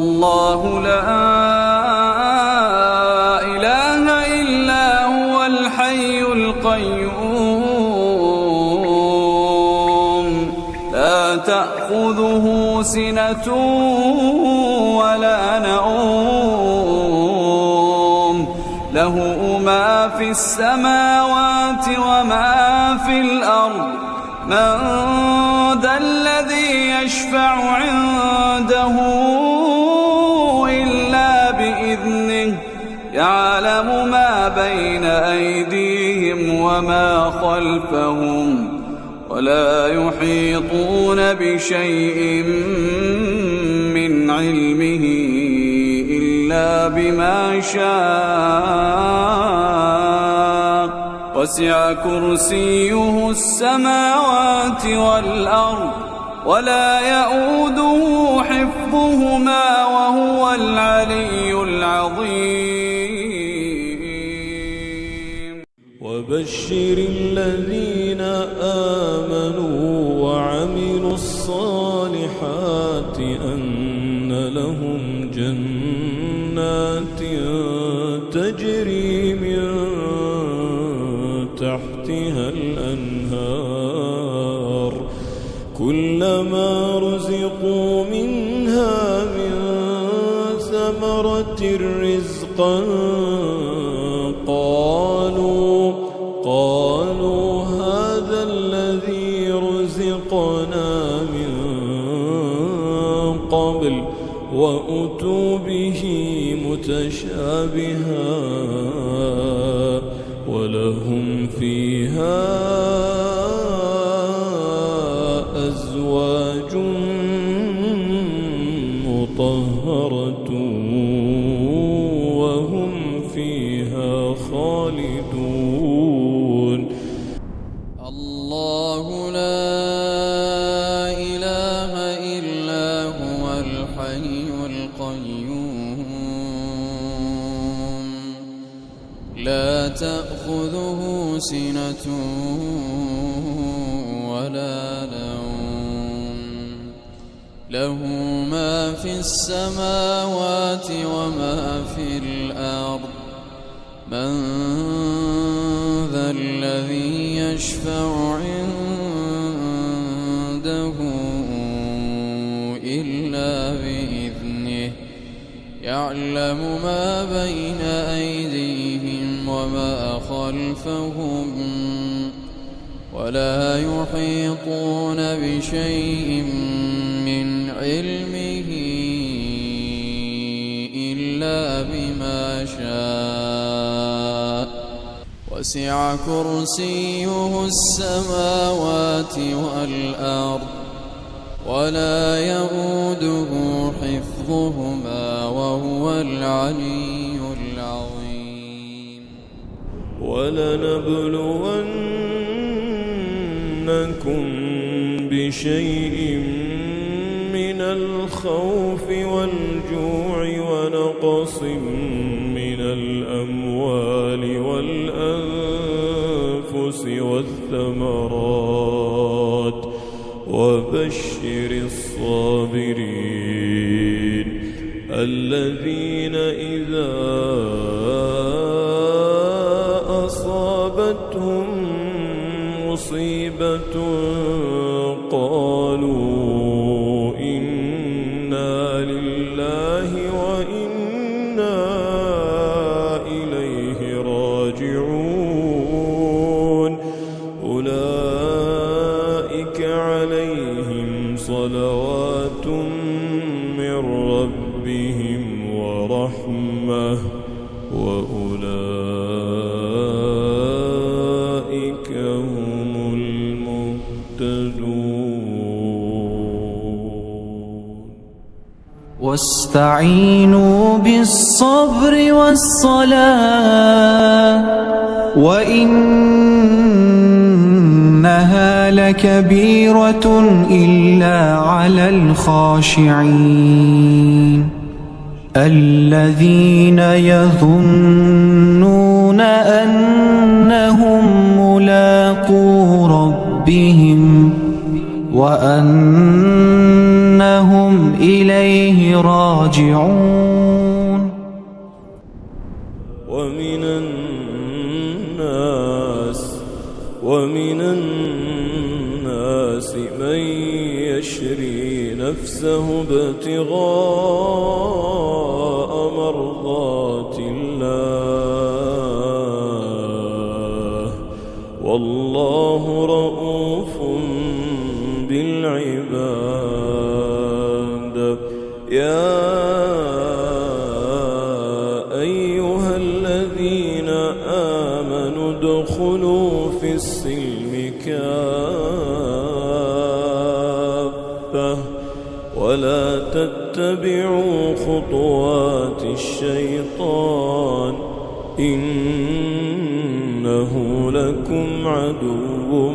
الله لا إله إلا هو الحي القيوم لا تأخذه سنة ولا نوم له ما في السماوات وما في الأرض من ذا الذي يشفع عنده إلا بإذنه يعلم ما بين أيديهم وما خلفهم ولا يحيطون بشيء من علمه إلا بما شاء وسع كرسيه السماوات والأرض ولا يؤوده حفظهما وهو العلي العظيم. وبشر الذين آمنوا وعملوا الصالحات أن لهم جنات تجري من تحتها الأنهار كلما رزقوا منها من ثمرة رزقا قالوا هذا الذي رزقنا من قبل وأتوا به متشابها ولهم فيها أزواج مطهرة وهم فيها خالدون. الله لا إله إلا هو الحي القيوم لا تأخذه سنة ولا نوم له ما في السماوات وما في الأرض من ذا الذي يشفع عنده إلا بإذنه يعلم ما بين أيديهم وما خلفهم ولا يحيطون بشيء من علمه إلا بما شاء وسع كرسيه السماوات والأرض ولا يؤوده حفظهما وهو العلي العظيم. ولنبلونكم بشيء من الخوف والجوع ونقص من الأموال والأنفس والثمرات وبشر الصابرين الذين إذا أصابتهم مصيبة قالوا إنا لله وإنا إليه راجعون أولئك عليهم صلوات من ربهم ورحمة وأولئك هم المهتدون. واستعينوا بالصبر والصلاة وإنها لكبيرة إلا على الخاشعين الذين يظنون أنهم ملاقو ربهم وأنهم إليه راجعون. راجعون ومن الناس من يشري نفسه ابتغاء مرضات الله والله رؤوف بالعباد يا أيها الذين آمنوا ادخلوا في السلم كافة ولا تتبعوا خطوات الشيطان إنه لكم عدو